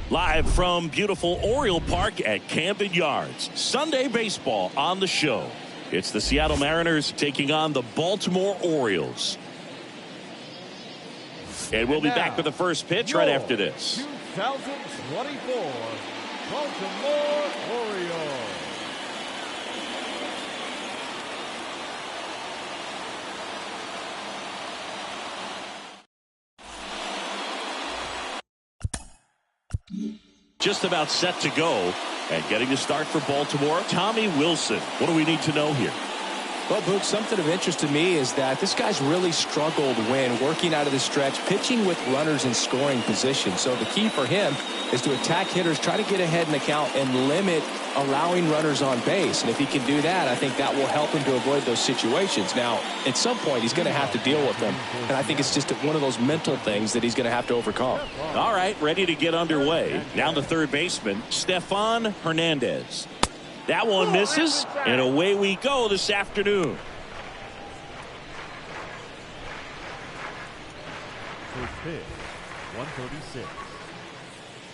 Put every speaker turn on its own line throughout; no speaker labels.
Live from beautiful Oriole Park at Camden Yards. Sunday baseball on the show. It's the Seattle Mariners taking on the Baltimore Orioles. And we'll be back with the first pitch right after this.
2024 Baltimore Orioles.
Just about set to go, and getting the start for Baltimore, Tommy Wilson. What do we need to know here?
Well, Boog, something of interest to me is that this guy's really struggled when working out of the stretch, pitching with runners in scoring position. So the key for him is to attack hitters, try to get ahead in the count, and limit allowing runners on base. And if he can do that, I think that will help him to avoid those situations. Now, at some point, he's going to have to deal with them. And I think it's just one of those mental things that he's going to have to overcome.
All right, ready to get underway. Now the third baseman, Stefan Hernandez. That one misses, and away we go this afternoon.
First pitch, 136.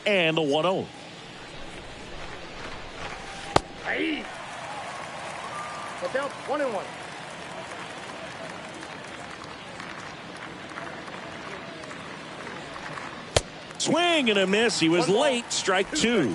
And the 1-0.
Hey. Down 1-1.
Swing and a miss. He was late. Strike two.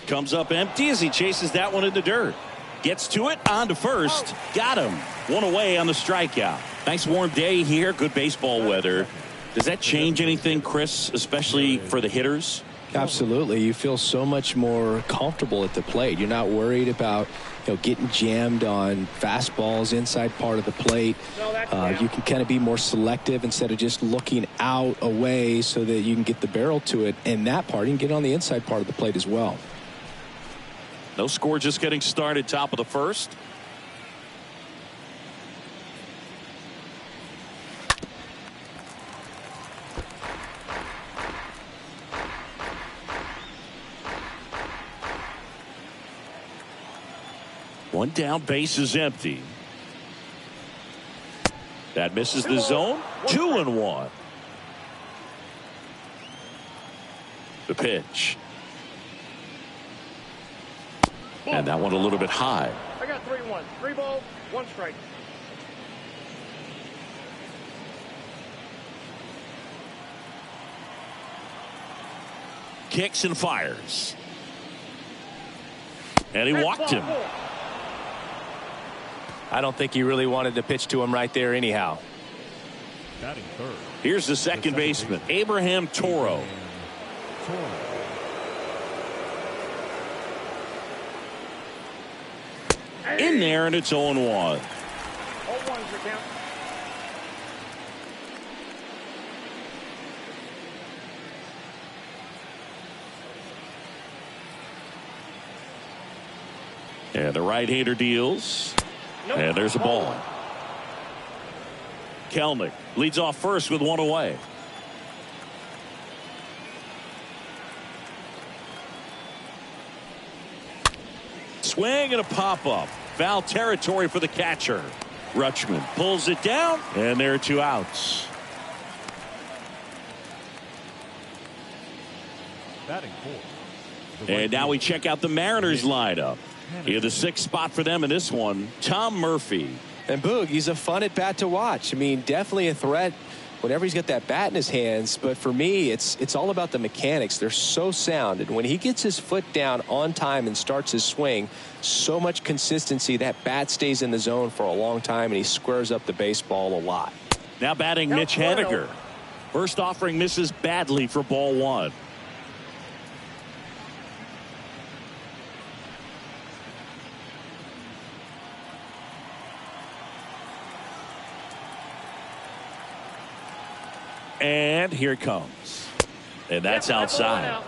Comes up empty as he chases that one in the dirt. Gets to it, on to first. Got him. One away on the strikeout. Nice warm day here. Good baseball weather. Does that change anything, Chris, especially for the hitters?
Absolutely. You feel so much more comfortable at the plate. You're not worried about getting jammed on fastballs inside part of the plate. You can kind of be more selective instead of just looking out away so that you can get the barrel to it. And that part, you can get on the inside part of the plate as well.
No score, just getting started, top of the first. One down, base is empty. That misses the zone. 2-1. The pitch. And that one a little bit high.
I got 3-1. 3 balls, 1 strike.
Kicks and fires. And he walked him.
I don't think he really wanted to pitch to him right there anyhow.
Batting third.
Here's the second baseman, Abraham Toro. In there, and it's 0-1.
All ones are count.
And the right-hander deals. And there's a ball. Kelnick leads off first with one away. Swing and a pop-up. Foul territory for the catcher. Rutschman pulls it down, and there are 2 outs.
Batting fourth.
And now we check out the Mariners lineup. Here, the 6th spot for them in this one, Tom Murphy.
And Boog, he's a fun at bat to watch. I mean, definitely a threat whenever he's got that bat in his hands. But for me, it's all about the mechanics. They're so sound. And when he gets his foot down on time and starts his swing, so much consistency, that bat stays in the zone for a long time, and he squares up the baseball a lot.
Now batting Mitch Haniger. First offering misses badly for ball 1. And here it comes. And that's outside.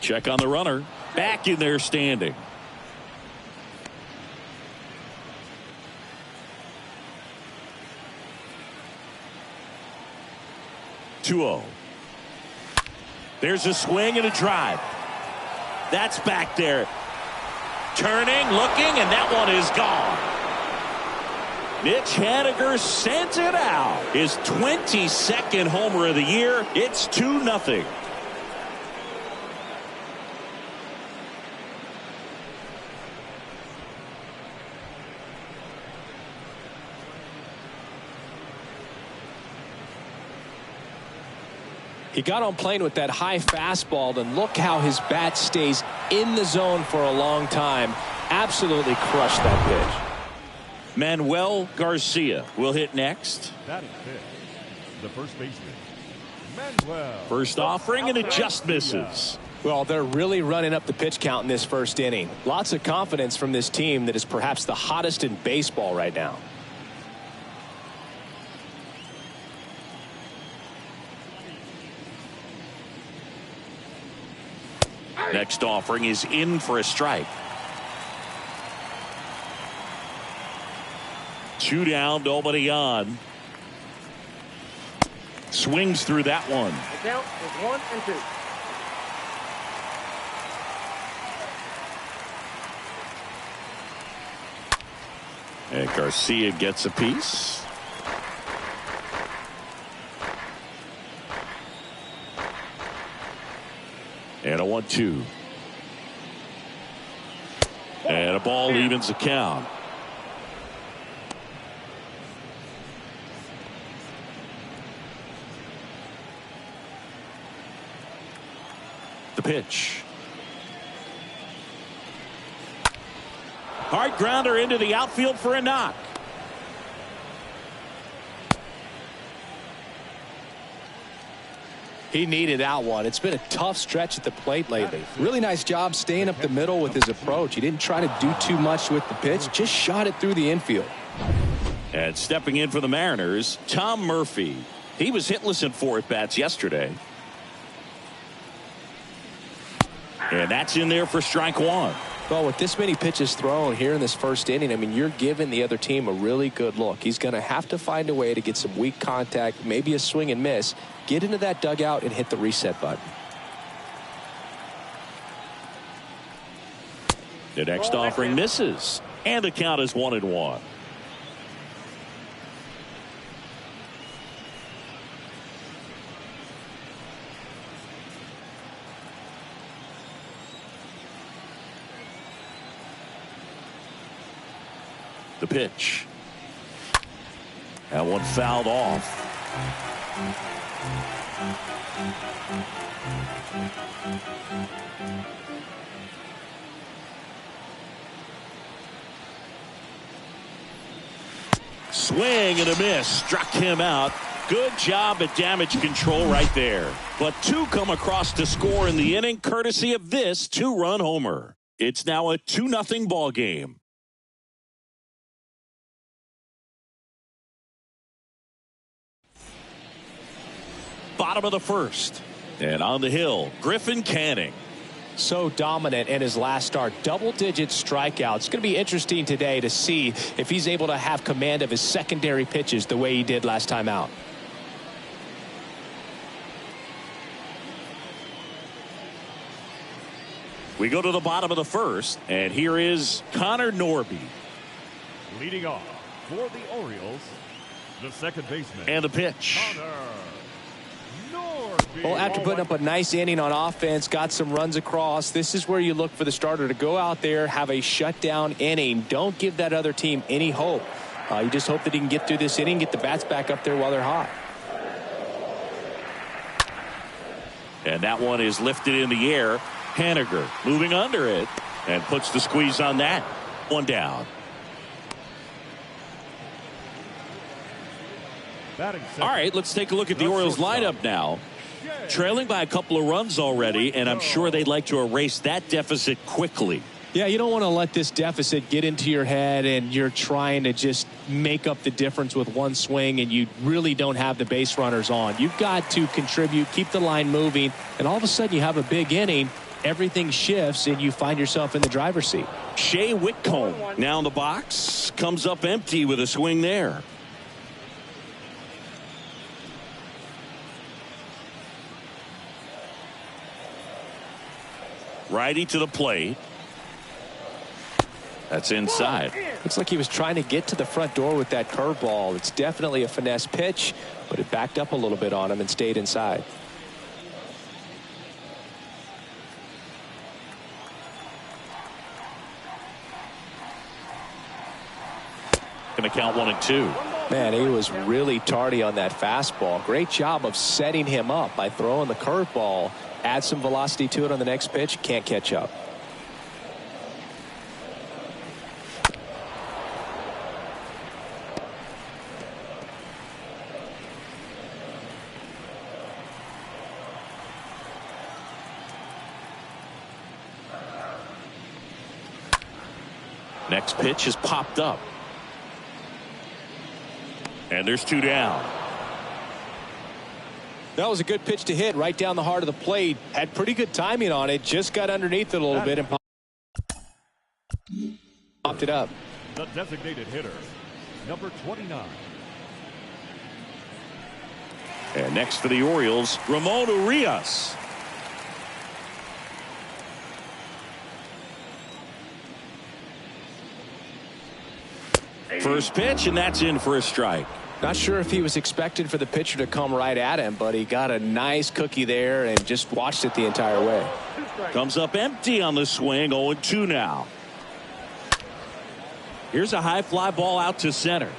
Check on the runner. Back in there standing. 2-0. There's a swing and a drive. That's back there. Turning, looking, and that one is gone. Mitch Haniger sends it out. His 22nd homer of the year. It's 2-0.
He got on plane with that high fastball, and look how his bat stays in the zone for a long time. Absolutely crushed that pitch.
Manuel Garcia will hit next.
Batting fifth, the first baseman, Manuel.
First offering, and it just misses.
Well, they're really running up the pitch count in this first inning. Lots of confidence from this team that is perhaps the hottest in baseball right now.
Next offering is in for a strike. 2 down, nobody on. Swings through that one.
The count is 1 and 2.
And Garcia gets a piece. And a 1-2. And a ball evens the count. The pitch. Hard grounder into the outfield for a knock.
He needed that one. It's been a tough stretch at the plate lately. Really nice job staying up the middle with his approach. He didn't try to do too much with the pitch, just shot it through the infield.
And stepping in for the Mariners, Tom Murphy. He was hitless in 4 at-bats yesterday. And that's in there for strike 1.
Well, with this many pitches thrown here in this first inning, I mean, you're giving the other team a really good look. He's going to have to find a way to get some weak contact, maybe a swing and miss, get into that dugout and hit the reset button.
The next offering misses, and the count is 1-1. The pitch. That one fouled off. Swing and a miss. Struck him out. Good job at damage control right there. But 2 come across to score in the inning, courtesy of this 2-run homer. It's now a 2-0 ball game. Bottom of the first. And on the hill, Griffin Canning.
So dominant in his last start. Double-digit strikeouts. It's going to be interesting today to see if he's able to have command of his secondary pitches the way he did last time out.
We go to the bottom of the first, and here is Connor Norby.
Leading off for the Orioles, the second baseman.
And the pitch.
Connor Norby.
Well, after putting up a nice inning on offense, got some runs across, this is where you look for the starter to go out there, have a shutdown inning. Don't give that other team any hope. You just hope that he can get through this inning, get the bats back up there while they're hot.
And that one is lifted in the air. Haniger moving under it and puts the squeeze on that. 1 down. All right, let's take a look at the Orioles lineup now. Trailing by a couple of runs already, and I'm sure they'd like to erase that deficit quickly.
Yeah, you don't want to let this deficit get into your head and you're trying to just make up the difference with one swing and you really don't have the base runners on. You've got to contribute, keep the line moving, and all of a sudden you have a big inning. Everything shifts and you find yourself in the driver's seat.
Shea Whitcomb now in the box, comes up empty with a swing there. Righty to the plate. That's inside.
Looks like he was trying to get to the front door with that curveball. It's definitely a finesse pitch, but it backed up a little bit on him and stayed inside.
Going to count 1-2.
Man, he was really tardy on that fastball. Great job of setting him up by throwing the curveball. Add some velocity to it on the next pitch. Can't catch up.
Next pitch is popped up. And there's 2 down.
That was a good pitch to hit right down the heart of the plate. Had pretty good timing on it. Just got underneath it a little bit and popped it up.
The designated hitter, number 29.
And next for the Orioles, Ramon Urias. First pitch, and that's in for a strike.
Not sure if he was expected for the pitcher to come right at him, but he got a nice cookie there and just watched it the entire way.
Comes up empty on the swing. 0-2 now. Here's a high fly ball out to center.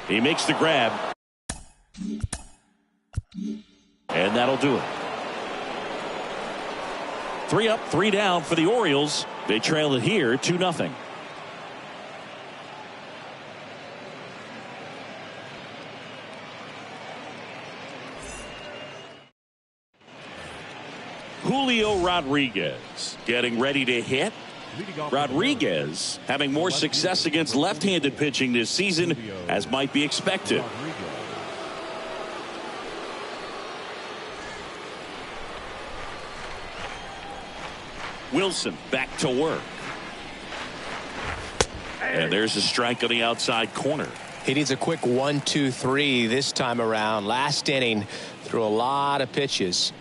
He makes the grab. And that'll do it. 3 up, 3 down for the Orioles. They trail it here 2-0. Julio Rodriguez getting ready to hit. Rodriguez having more success against left-handed pitching this season, as might be expected. Wilson back to work. And there's a strike on the outside corner.
He needs a quick 1-2-3 this time around. Last inning, threw a lot of pitches.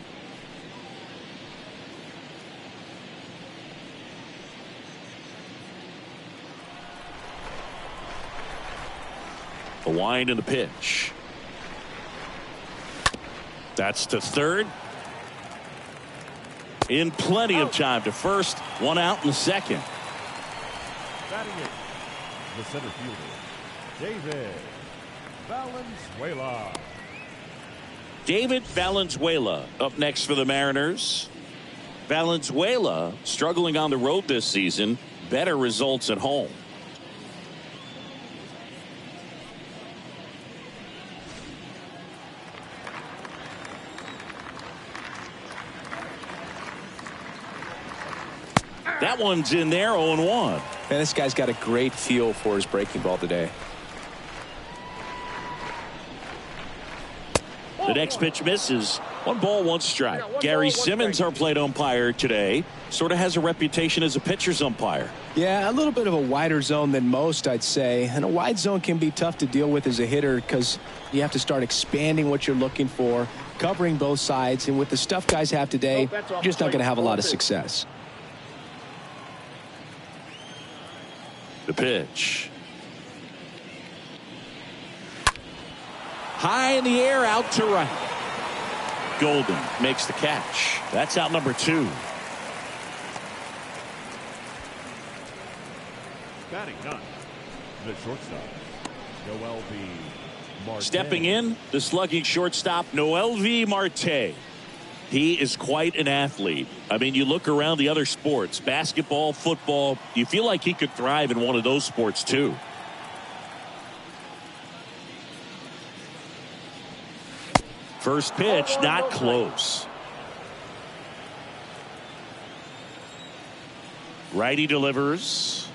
The wind and the pitch. That's to third. In plenty of time to first. 1 out in the second.
Batting it, the center fielder, David Valenzuela.
David Valenzuela up next for the Mariners. Valenzuela struggling on the road this season. Better results at home. That one's in there. 0-1.
Man, this guy's got a great feel for his breaking ball today.
The next pitch misses. 1 ball, 1 strike. Gary Simmons, our plate umpire today, sort of has a reputation as a pitcher's umpire.
Yeah, a little bit of a wider zone than most, I'd say. And a wide zone can be tough to deal with as a hitter because you have to start expanding what you're looking for, covering both sides. And with the stuff guys have today, you're just not going to have a lot of success.
The pitch. High in the air, out to right. Golden makes the catch. That's out number 2.
Batting 9, the shortstop, Noel V. Marte.
Stepping in, the slugging shortstop, Noel V. Marte. He is quite an athlete. I mean, you look around the other sports, basketball, football, you feel like he could thrive in one of those sports too. First pitch, not close. Righty delivers.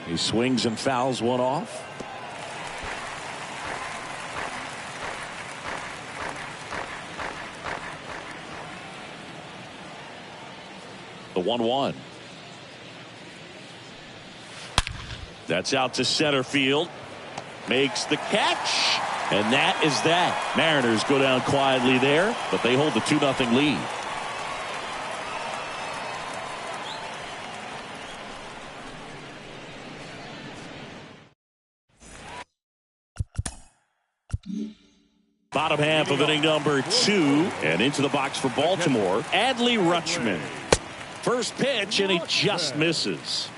He swings and fouls one off. The 1-1. That's out to center field. Makes the catch. And that is that. Mariners go down quietly there, but they hold the 2-0 lead. Bottom half of inning number 2, and into the box for Baltimore, Adley Rutschman. First pitch, and he just misses.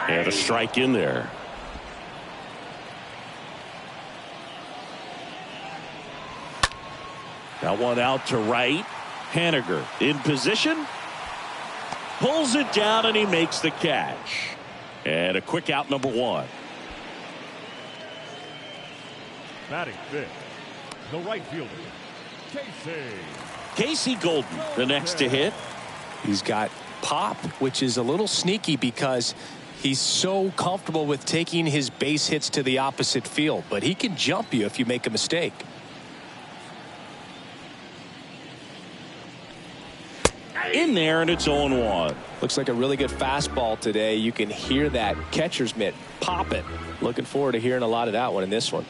And a strike in there. That one out to right. Haniger in position. Pulls it down, and he makes the catch. And a quick out, number 1.
Batting fifth, the right fielder, Casey.
Casey Golden, the next to hit.
He's got pop, which is a little sneaky because he's so comfortable with taking his base hits to the opposite field. But he can jump you if you make a mistake.
In there, and it's 0-1.
Looks like a really good fastball today. You can hear that catcher's mitt pop it. Looking forward to hearing a lot of that one in this one.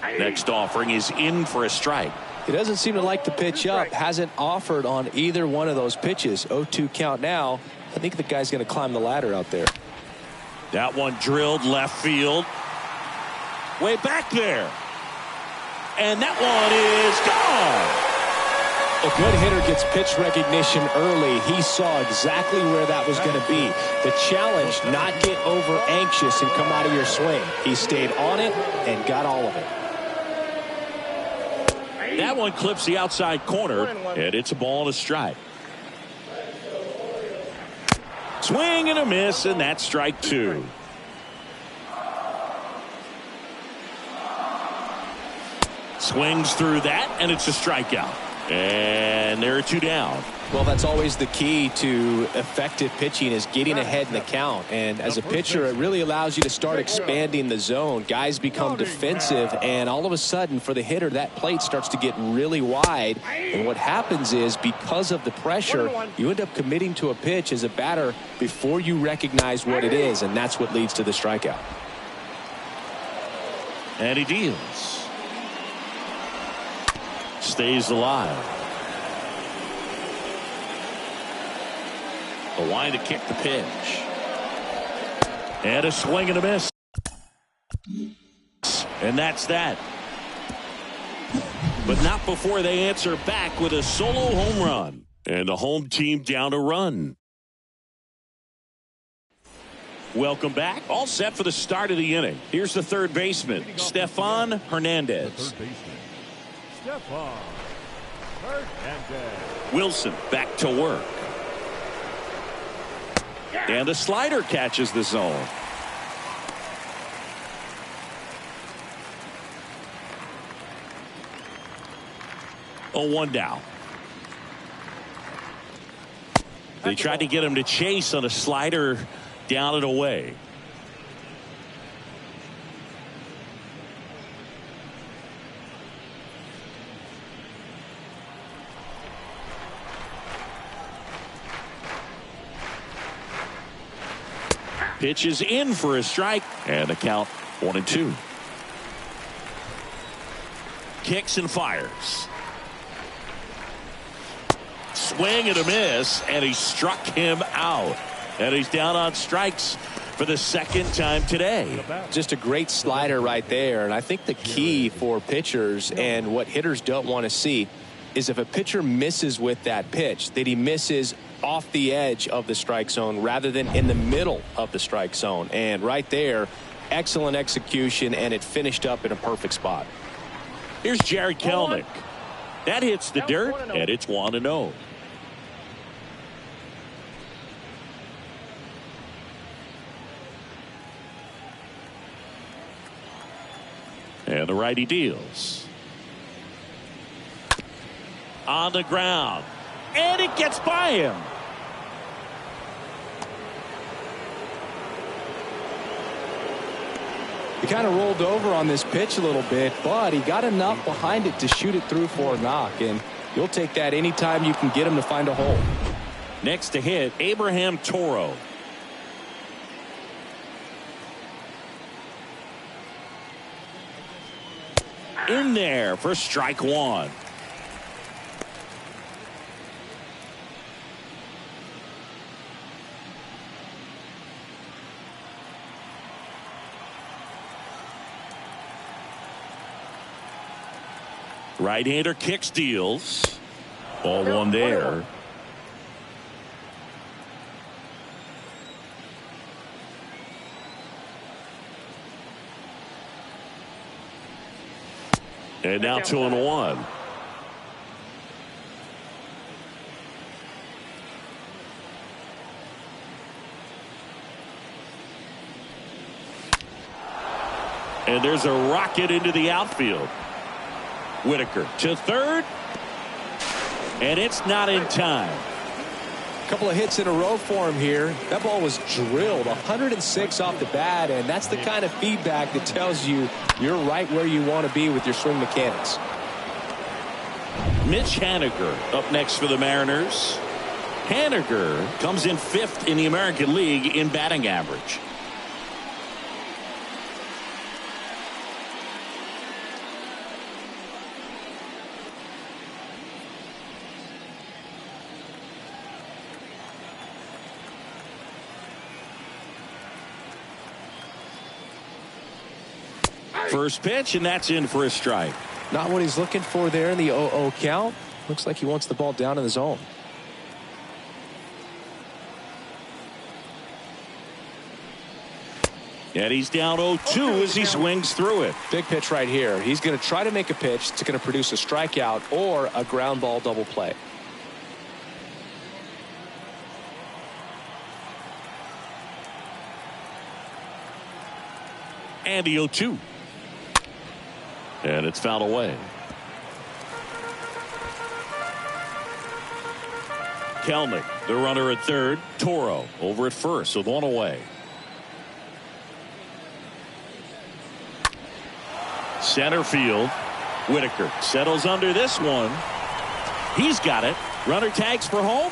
Next offering is in for a strike.
He doesn't seem to like the pitch up. Hasn't offered on either one of those pitches. 0-2 count now. I think the guy's going to climb the ladder out there.
That one drilled left field. Way back there. And that one is gone.
A good hitter gets pitch recognition early. He saw exactly where that was going to be. The challenge, not get over anxious and come out of your swing. He stayed on it and got all of it.
That one clips the outside corner, and it's a ball and a strike. Swing and a miss, and that's strike 2. Swings through that, and it's a strikeout. And there are 2 down.
Well, that's always the key to effective pitching, is getting ahead in the count. And as a pitcher, it really allows you to start expanding the zone. Guys become defensive, and all of a sudden, for the hitter, that plate starts to get really wide. And what happens is, because of the pressure, you end up committing to a pitch as a batter before you recognize what it is, and that's what leads to the strikeout.
And he deals. Stays alive. A wind to kick the pitch. And a swing and a miss. And that's that. But not before they answer back with a solo home run. And the home team down a run. Welcome back. All set for the start of the inning. Here's the third baseman, Stefan Hernandez.
Third baseman, Stefan Hernandez.
Wilson back to work. And a slider catches the zone. Oh, 1 down. They tried to get him to chase on a slider down and away. Pitch is in for a strike, and the count 1-2. Kicks and fires. Swing and a miss, and he struck him out. And he's down on strikes for the second time today.
Just a great slider right there. And I think the key for pitchers and what hitters don't want to see is if a pitcher misses with that pitch, that he misses off the edge of the strike zone rather than in the middle of the strike zone. And right there, excellent execution, and it finished up in a perfect spot.
Here's Jared Kelenic. That hits the dirt, and it's 1-0. And the righty deals. On the ground. And it gets by him.
He kind of rolled over on this pitch a little bit, but he got enough behind it to shoot it through for a knock, and you'll take that anytime you can get him to find a hole.
Next to hit, Abraham Toro. In there for strike one. Right-hander kicks, deals. Ball one there. And now 2-1. And there's a rocket into the outfield. Whitaker to third. And it's not in time.
A couple of hits in a row for him here. That ball was drilled 106 off the bat, and that's the kind of feedback that tells you you're right where you want to be with your swing mechanics.
Mitch Haniger up next for the Mariners. Haniger comes in 5th in the American League in batting average. First pitch, and that's in for a strike.
Not what he's looking for there in the 0-0 count. Looks like he wants the ball down in the zone.
And he's down 0-2 as he swings through it.
Big pitch right here. He's going to try to make a pitch that's going to produce a strikeout or a ground ball double play.
And the 0-2. And it's fouled away. Kelnick, the runner at third. Toro over at first with one away. Center field. Whitaker settles under this one. He's got it. Runner tags for home.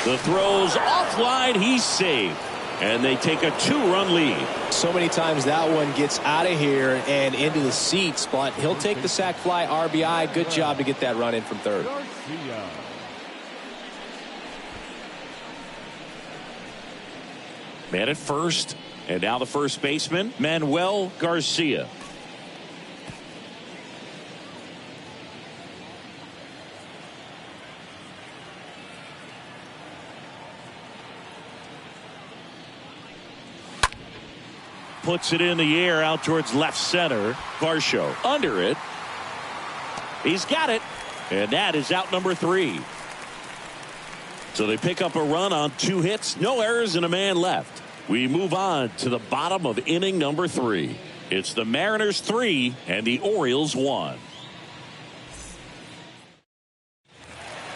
The throw's offline. He's saved. And they take a 2-run lead.
So many times that one gets out of here and into the seats, but he'll take the sac fly RBI. Good job to get that run in from third.
Man at first, and now the first baseman, Manuel Garcia. Puts it in the air out towards left center. Varsho under it. He's got it. And that is out number 3. So they pick up a run on 2 hits. No errors and a man left. We move on to the bottom of inning number 3. It's the Mariners 3 and the Orioles 1.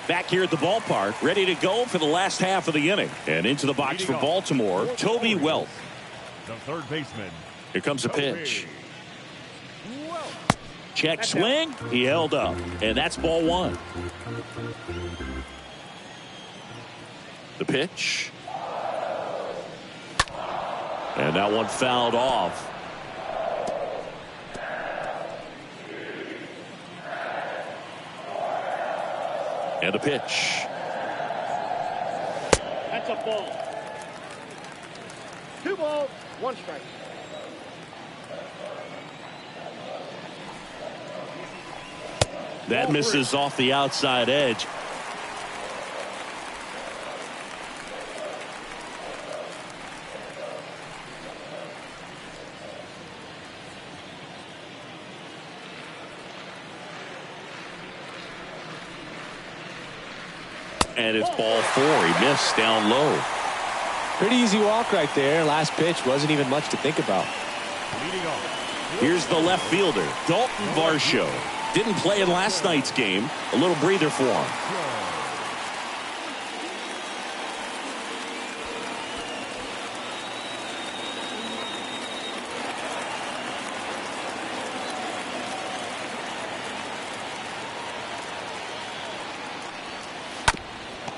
Back here at the ballpark, ready to go for the last half of the inning. And into the box for Baltimore, Toby Welch.
The third baseman.
Here comes a pitch. Check swing. He held up. And that's ball 1. The pitch. And that one fouled off. And the pitch.
That's a ball. 2 balls, 1 strike.
That misses off the outside edge. And it's ball 4. He missed down low.
Pretty easy walk right there. Last pitch wasn't even much to think about.
Leading off.
Here's the left fielder, Dalton Varsho. Didn't play in last night's game. A little breather for him.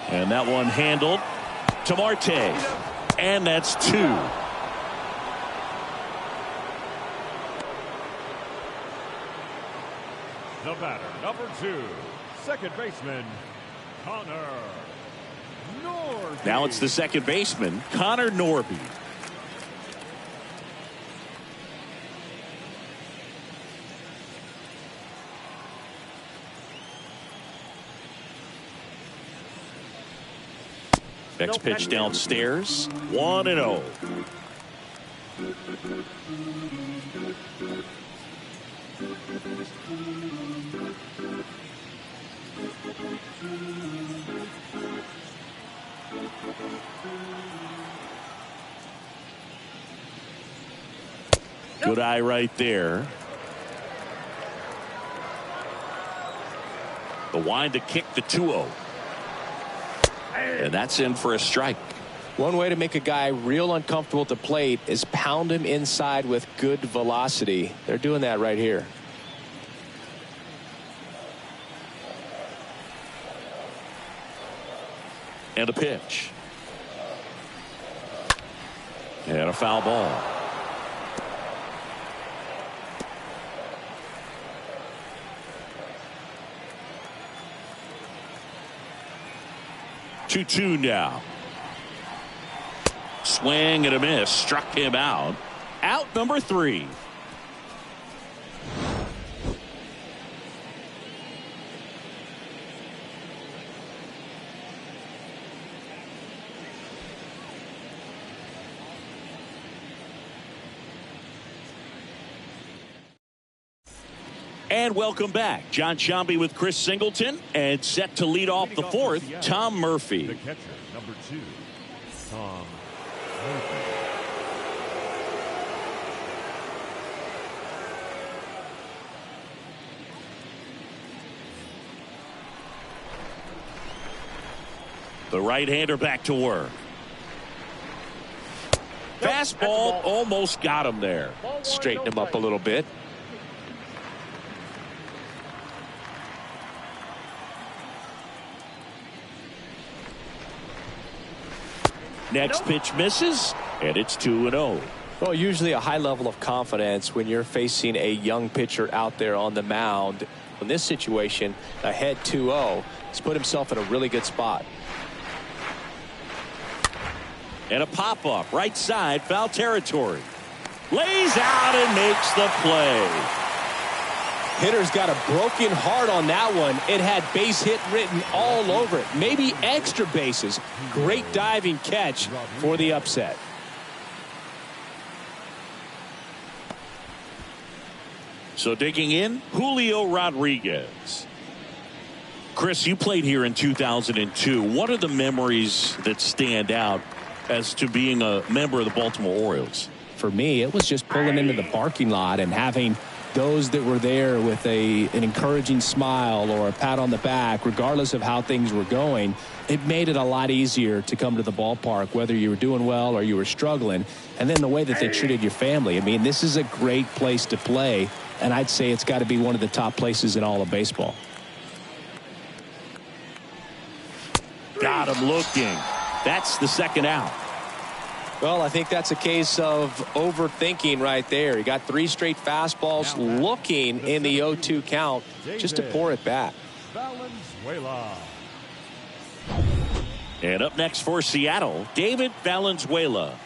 And that one handled to Marte. And that's 2.
The batter, number 2, second baseman, Connor Norby.
Now it's the second baseman, Connor Norby. Next pitch downstairs, 1-0. Good eye right there. The wind to kick the 2-0. And that's in for a strike.
One way to make a guy real uncomfortable at the plate is pound him inside with good velocity. They're doing that right here.
And a pitch. And a foul ball. Two now. Swing and a miss. Struck him out. Out number 3. And welcome back. John Sciambi with Chris Singleton, and set to lead off the 4th, Tom Murphy.
The catcher, number 2, Tom Murphy.
The right-hander back to work. Fastball almost got him there.
Straighten him up a little bit.
Next pitch misses, and it's 2-0.
Well, usually a high level of confidence when you're facing a young pitcher out there on the mound. In this situation, ahead 2-0, he's put himself in a really good spot.
And a pop-up, right side, foul territory. Lays out and makes the play.
Hitter's got a broken heart on that one. It had base hit written all over it. Maybe extra bases. Great diving catch for the upset.
So digging in, Julio Rodriguez. Chris, you played here in 2002. What are the memories that stand out as to being a member of the Baltimore Orioles?
For me, it was just pulling into the parking lot and having those that were there with an encouraging smile or a pat on the back, regardless of how things were going. It made it a lot easier to come to the ballpark, whether you were doing well or you were struggling. And then the way that they treated your family. I mean, this is a great place to play, and I'd say it's got to be one of the top places in all of baseball.
Got him looking. That's the second out.
Well, I think that's a case of overthinking right there. He got 3 straight fastballs looking in the 0-2 count just to pour it back.
Valenzuela.
And up next for Seattle, David Valenzuela.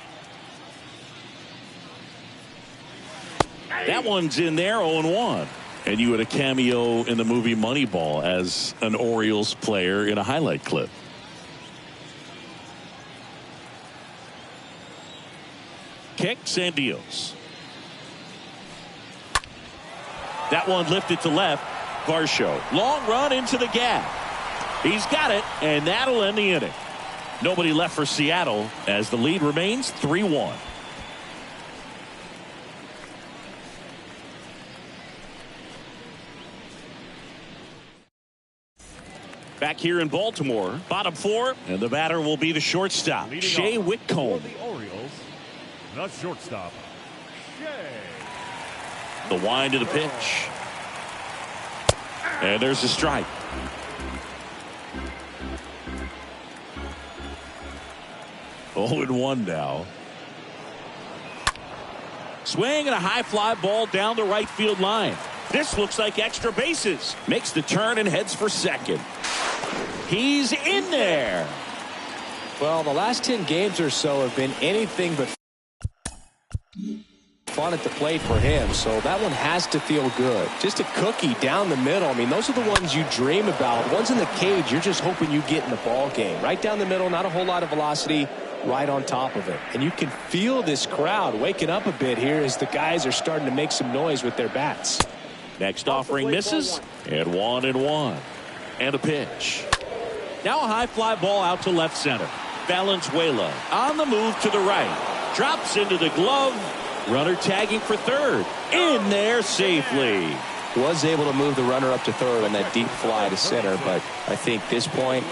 That one's in there, 0-1. And you had a cameo in the movie Moneyball as an Orioles player in a highlight clip. Kicks and deals. That one lifted to left. Varsho. Long run into the gap. He's got it, and that'll end the inning. Nobody left for Seattle as the lead remains 3-1. Back here in Baltimore, bottom 4, and the batter will be the shortstop, Shea Whitcomb.
The Orioles, the shortstop, Shea.
The wind of the pitch. And there's a strike. 0-1 now. Swing and a high fly ball down the right field line. This looks like extra bases. Makes the turn and heads for second. He's in there.
Well, the last 10 games or so have been anything but fun at the plate for him, so that one has to feel good. Just a cookie down the middle. I mean, those are the ones you dream about. The ones in the cage, you're just hoping you get in the ball game. Right down the middle, not a whole lot of velocity, right on top of it. And you can feel this crowd waking up a bit here as the guys are starting to make some noise with their bats.
Next offering misses, and 1-1. And a pitch. Now a high fly ball out to left center. Valenzuela on the move to the right. Drops into the glove. Runner tagging for third. In there safely.
Was able to move the runner up to third on that deep fly to center, but I think this point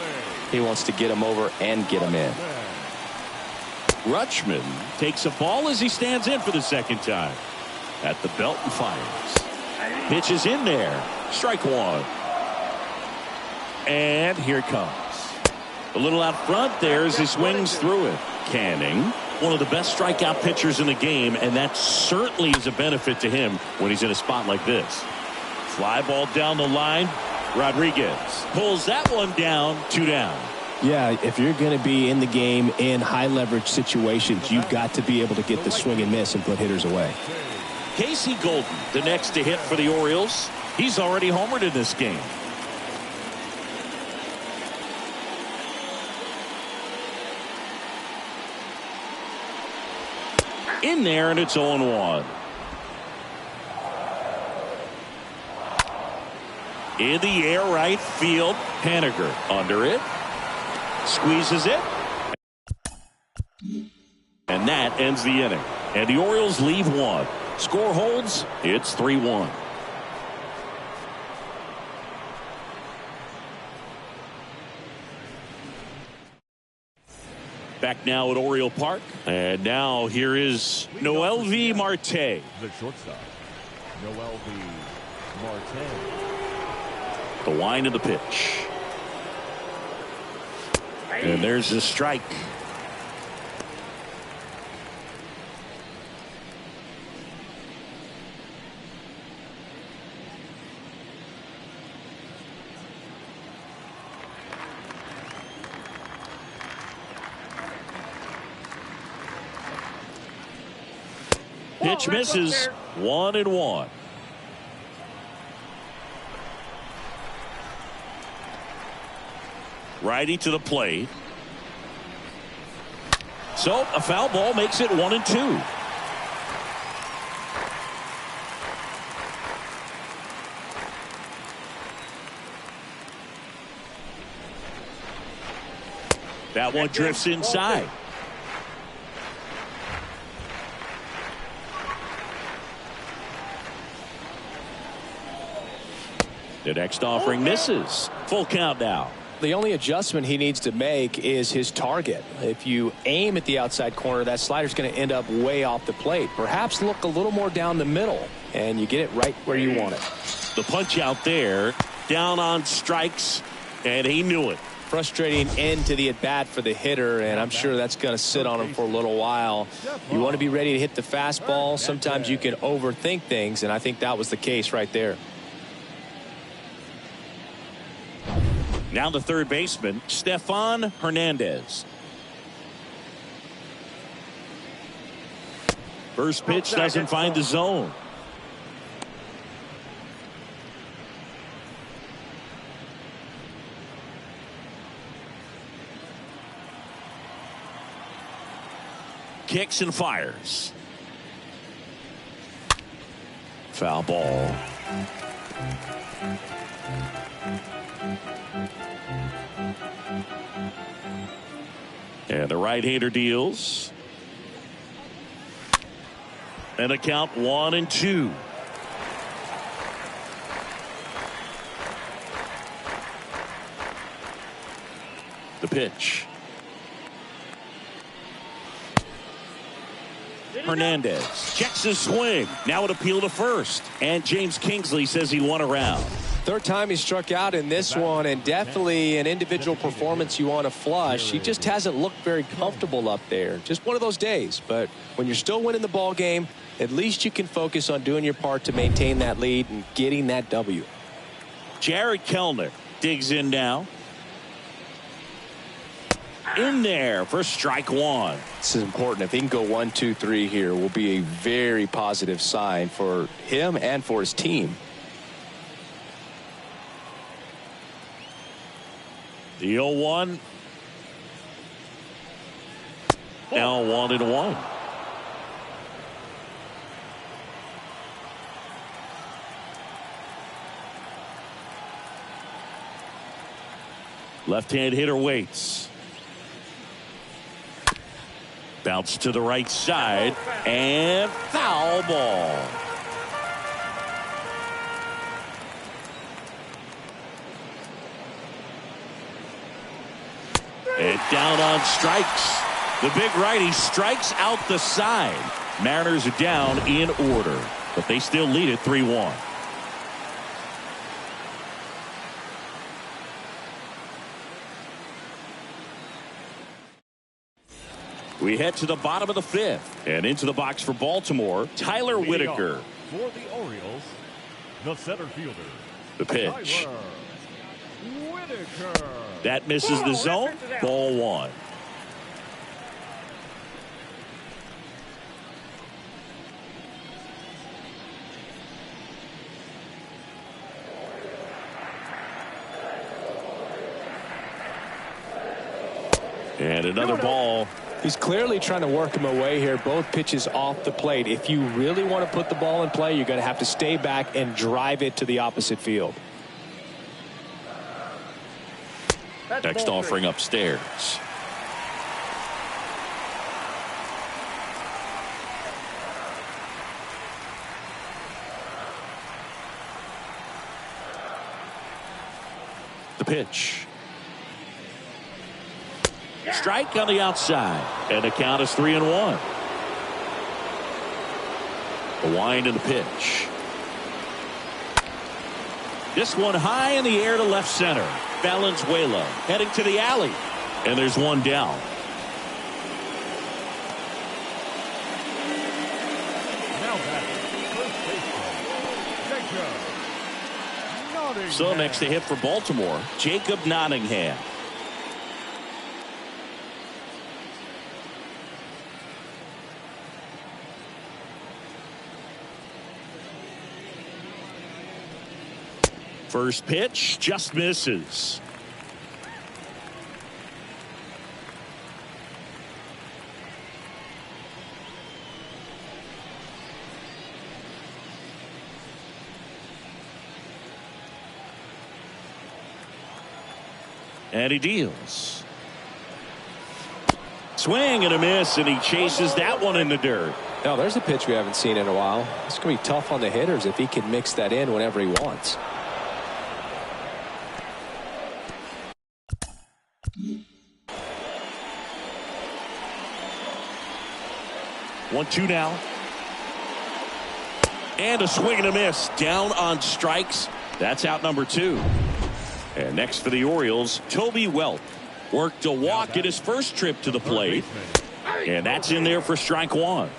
he wants to get him over and get him in.
Rutschman takes a ball as he stands in for the second time. At the belt and fires. Pitch is in there. Strike one. And here it comes. A little out front there as he swings through it. Canning, one of the best strikeout pitchers in the game, and that certainly is a benefit to him when he's in a spot like this. Fly ball down the line. Rodriguez pulls that one down. 2 down.
Yeah, if you're going to be in the game in high leverage situations, you've got to be able to get the swing and miss and put hitters away.
Casey Golden, the next to hit for the Orioles. He's already homered in this game. In there, and it's 0-1. In the air, right field. Haniger under it. Squeezes it. And that ends the inning. And the Orioles leave one. Score holds. It's 3-1. Back now at Oriole Park. And now here is Noelvi Marte.
The shortstop, Noelvi Marte.
The wind of the pitch. And there's the strike. Pitch misses. 1-1. Righty to the plate. So a foul ball makes it 1-2. That one drifts inside. The next offering misses. Full count now.
The only adjustment he needs to make is his target. If you aim at the outside corner, that slider's going to end up way off the plate. Perhaps look a little more down the middle, and you get it right where you want it.
The punch out there, down on strikes, and he knew it.
Frustrating end to the at-bat for the hitter, and I'm sure that's going to sit on him for a little while. You want to be ready to hit the fastball. Sometimes you can overthink things, and I think that was the case right there.
Now the third baseman, Stefan Hernandez. First pitch doesn't find the zone. Kicks and fires. Foul ball. And the right-hander deals. And a count 1-2. The pitch. Hernandez checks his swing. Now an appeal to first. And James Kingsley says he won a round.
Third time he struck out in this one, and definitely an individual performance you want to flush. He just hasn't looked very comfortable up there. Just one of those days. But when you're still winning the ball game, at least you can focus on doing your part to maintain that lead and getting that W.
Jared Kellner digs in now. In there for strike one.
This is important. If he can go 1, 2, 3 here, will be a very positive sign for him and for his team.
The 0-1. Now 1-1. Left-hand hitter waits. Bounce to the right side and foul ball. And down on strikes. The big righty strikes out the side. Mariners are down in order, but they still lead it 3-1. We head to the bottom of the fifth and into the box for Baltimore. Tyler Whitaker.
For the Orioles, the center fielder.
The pitch.
Tyler Whitaker.
That misses the zone. Ball one. And another ball.
He's clearly trying to work him away here. Both pitches off the plate. If you really want to put the ball in play, you're going to have to stay back and drive it to the opposite field.
Next offering upstairs. The pitch. Strike on the outside, and the count is 3-1. The wind and the pitch. This one high in the air to left center. Valenzuela heading to the alley, and there's one down.
Now batting, first baseman, Jacob.
So next to hit for Baltimore, Jacob Nottingham. First pitch just misses. And he deals. Swing and a miss, and he chases that one in the dirt.
Now there's a pitch we haven't seen in a while. It's going to be tough on the hitters if he can mix that in whenever he wants.
One-two now. And a swing and a miss. Down on strikes. That's out number two. And next for the Orioles, Toby Welp. Worked a walk at his first trip to the plate. And that's in there for strike one.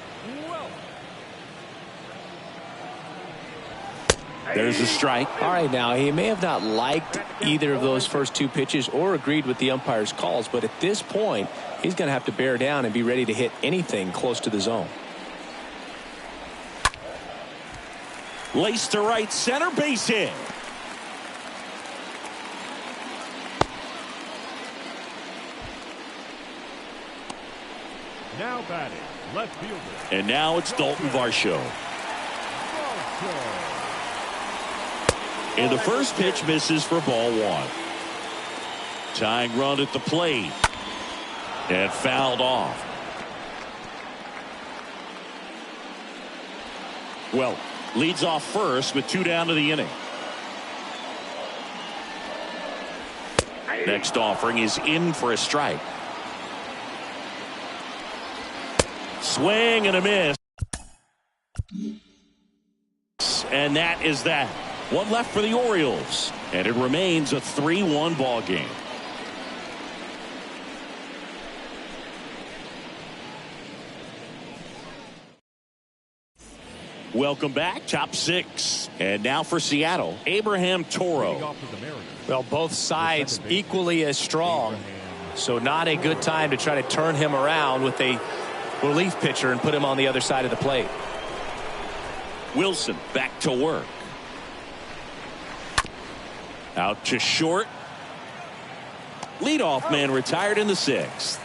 There's a strike.
All right, now he may have not liked either of those first two pitches or agreed with the umpire's calls, but at this point he's going to have to bear down and be ready to hit anything close to the zone.
Laced to right center, base hit.
Now batting, left fielder.
And now it's Dalton Varsho. And the first pitch misses for ball one. Tying run at the plate. And fouled off. Well, leads off first with two down to the inning. Next offering is in for a strike. Swing and a miss. And that is that. One left for the Orioles, and it remains a 3-1 ball game. Welcome back. Top 6. And now for Seattle, Abraham Toro.
Well, both sides equally as strong. So not a good time to try to turn him around with a relief pitcher and put him on the other side of the plate.
Wilson back to work. Out to short. Leadoff man retired in the 6th.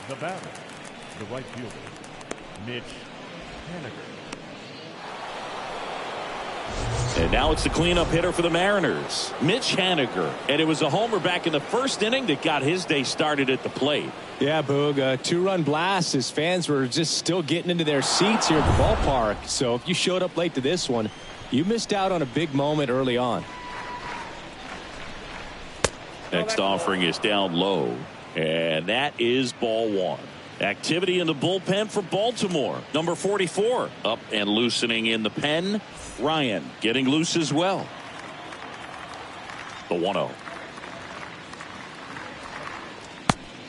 The batter, the right fielder, Mitch Haniger.
And now it's the cleanup hitter for the Mariners, Mitch Haniger. And it was a homer back in the 1st inning that got his day started at the plate.
Yeah, Boog, a 2-run blast. His fans were just still getting into their seats here at the ballpark. So if you showed up late to this one, you missed out on a big moment early on.
Next offering is down low. And that is ball 1. Activity in the bullpen for Baltimore. Number 44 up and loosening in the pen. Ryan getting loose as well. The 1-0.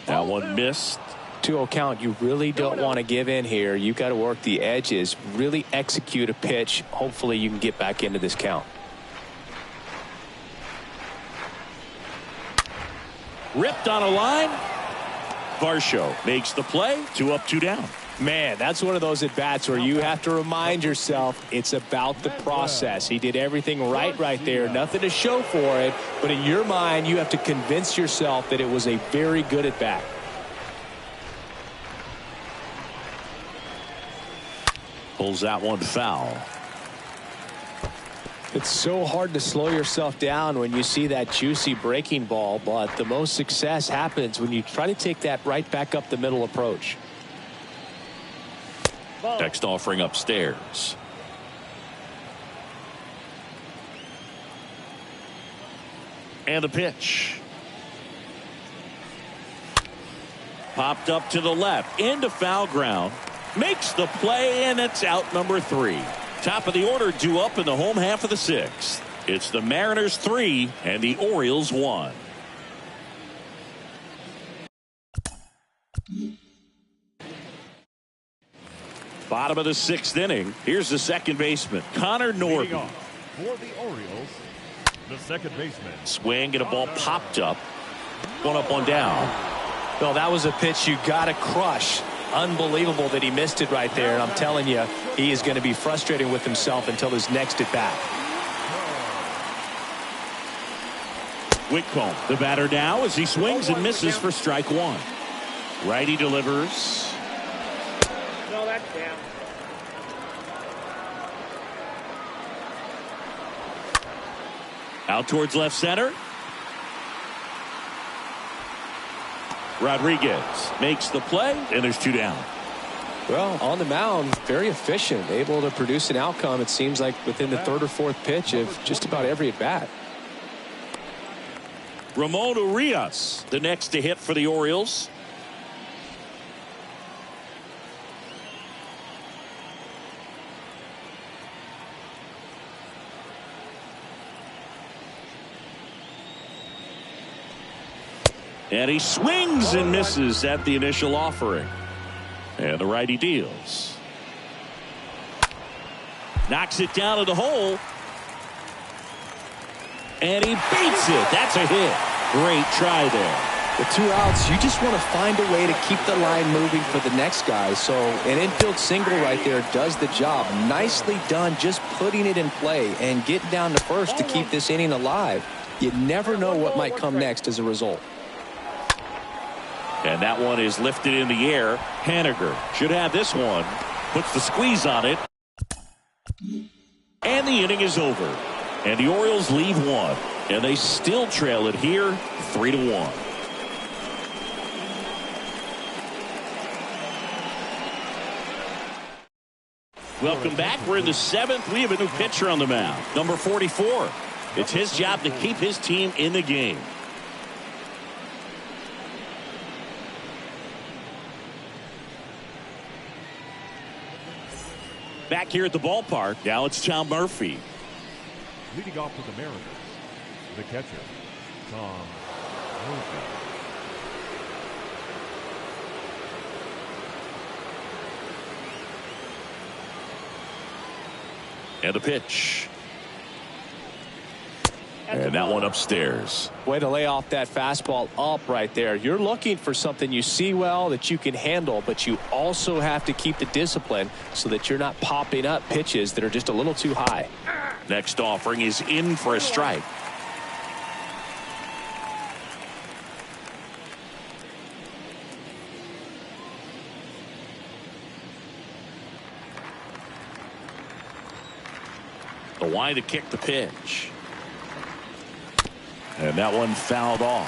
That one missed.
2-0 count. You really don't want to give in here. You got to work the edges, really execute a pitch. Hopefully you can get back into this count.
Ripped on a line. Varsho makes the play. 2 up, 2 down.
Man, that's one of those at bats where you have to remind yourself it's about the process. He did everything right there. Nothing to show for it. But in your mind, you have to convince yourself that it was a very good at bat.
Pulls that one foul.
It's so hard to slow yourself down when you see that juicy breaking ball, but the most success happens when you try to take that right back up the middle approach.
Next offering upstairs. And a pitch. Popped up to the left into foul ground. Makes the play, and it's out number 3. Top of the order due up in the home half of the 6th. It's the Mariners 3 and the Orioles 1. Bottom of the 6th inning. Here's the second baseman, Connor Norby.
For the Orioles, the second baseman.
Swing and a ball popped up. 1 up, 1 down.
Well, that was a pitch you got to crush. Unbelievable that he missed it right there. And I'm telling you, he is going to be frustrated with himself until his next at bat.
Whitcomb, the batter now, as he swings and misses for strike 1. Righty delivers.
No, that's down.
Out towards left center. Rodriguez makes the play, and there's 2 down.
Well, on the mound, very efficient, able to produce an outcome, it seems like, within the 3rd or 4th pitch of just about every at bat.
Ramon Urias, the next to hit for the Orioles. And he swings and misses at the initial offering. And the righty deals. Knocks it down to the hole. And he beats it. That's a hit. Great try there.
With 2 outs, you just want to find a way to keep the line moving for the next guy. So an infield single right there does the job. Nicely done, just putting it in play and getting down to first to keep this inning alive. You never know what might come next as a result.
And that one is lifted in the air. Haniger should have this one. Puts the squeeze on it. And the inning is over. And the Orioles lead 1. And they still trail it here 3-1. Welcome back. We're in the 7th. We have a new pitcher on the mound. Number 44. It's his job to keep his team in the game. Back here at the ballpark, now it's Tom Murphy.
Leading off for the Mariners, the catcher, Tom Murphy.
And a pitch. And that one upstairs.
Way to lay off that fastball up right there. You're looking for something you see well that you can handle, but you also have to keep the discipline so that you're not popping up pitches that are just a little too high.
Next offering is in for a strike. The line to kick the pitch. And that one fouled off.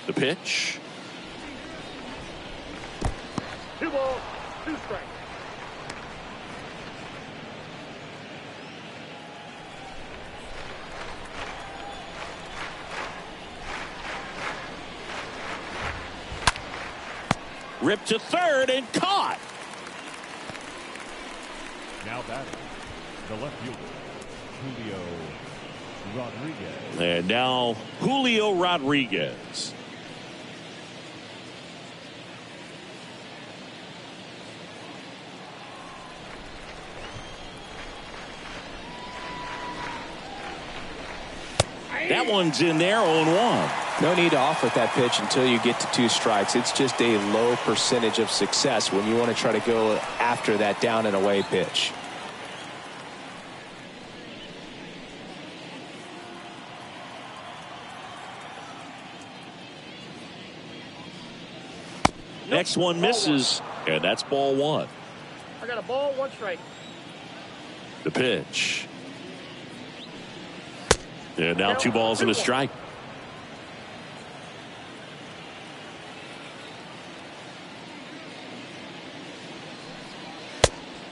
The pitch.
2 balls, 2 strikes.
Ripped to third and caught.
Now batting, the left fielder, Julio Rodriguez.
And now Julio Rodriguez. That one's in there, 0-1.
No need to offer that pitch until you get to 2 strikes. It's just a low percentage of success when you want to try to go after that down and away pitch.
Next one misses, and that's ball 1.
I got a ball, 1 strike.
The pitch. And now 2 balls and a strike.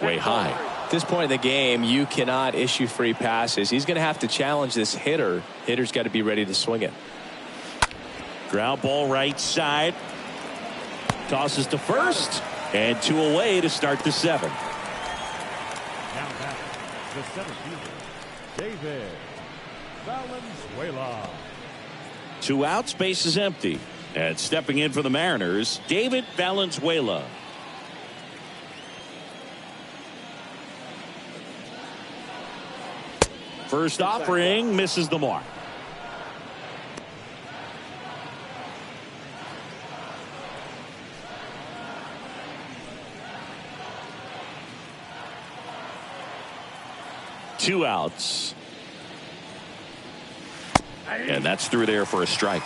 Way high.
At this point in the game, you cannot issue free passes. He's going to have to challenge this hitter. Hitter's got to be ready to swing it.
Ground ball right side. Tosses to first. And 2 away to start the 7th.
Now back, the center fielder, David Valenzuela.
2 outs, base is empty. And stepping in for the Mariners, David Valenzuela. First offering misses the mark. Two outs. And that's through there for a strike.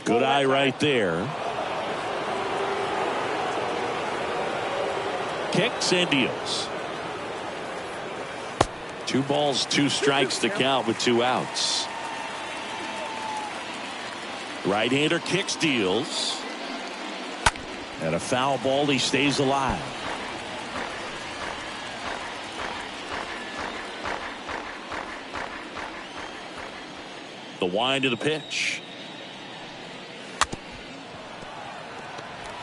Good eye right there. Kicks and deals. 2 balls, 2 strikes to count with 2 outs. Right-hander kicks, deals. And a foul ball, he stays alive. The wind of the pitch.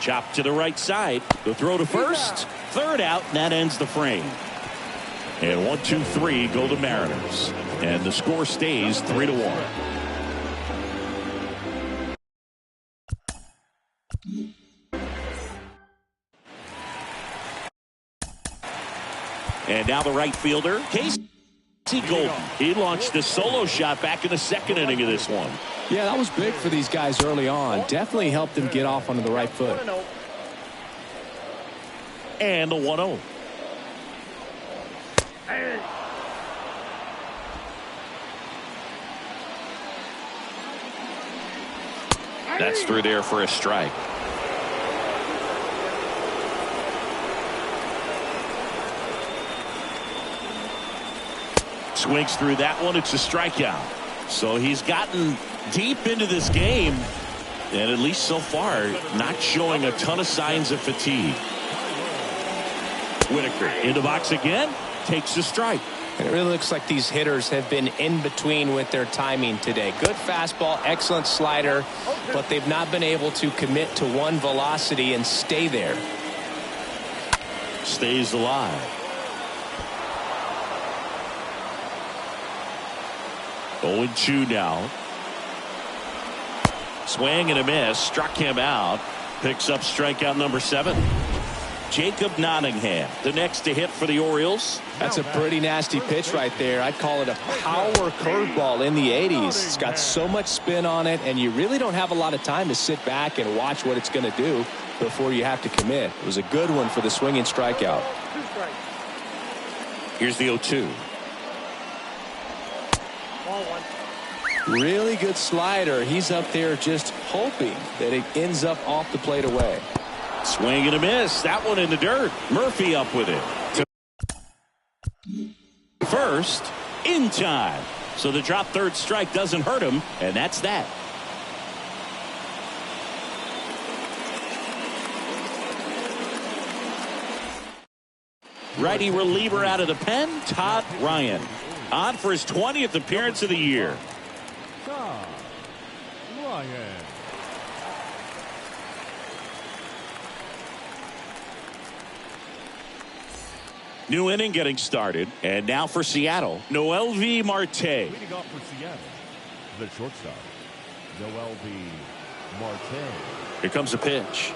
Chop to the right side. The throw to first. Third out, and that ends the frame. And 1, 2, 3 go the Mariners. And the score stays 3-1. And now the right fielder, Casey Golden. He launched a solo shot back in the 2nd inning of this one.
Yeah, that was big for these guys early on. Definitely helped them get off onto the right foot.
And the 1-0. That's through there for a strike. Swings through that one. It's a strikeout. So he's gotten deep into this game, and at least so far not showing a ton of signs of fatigue. Whitaker in the box again, takes a strike.
And it really looks like these hitters have been in between with their timing today. Good fastball, excellent slider, but they've not been able to commit to one velocity and stay there.
Stays alive. 0-2 now. Swing and a miss. Struck him out. Picks up strikeout number 7. Jacob Nottingham, the next to hit for the Orioles.
That's a pretty nasty pitch right there. I'd call it a power curveball in the 80s. It's got so much spin on it, and you really don't have a lot of time to sit back and watch what it's going to do before you have to commit. It was a good one for the swinging strikeout.
Here's the 0-2.
Really good slider. He's up there just hoping that it ends up off the plate away.
Swing and a miss. That one in the dirt. Murphy up with it. First, in time. So the drop third strike doesn't hurt him, and that's that. Righty reliever out of the pen, Todd Ryan. On for his 20th appearance of the year.
Todd Ryan.
New inning getting started. And now for Seattle, Noelvi Marte.
Leading off for Seattle, the shortstop, Noelvi Marte.
Here comes a pitch.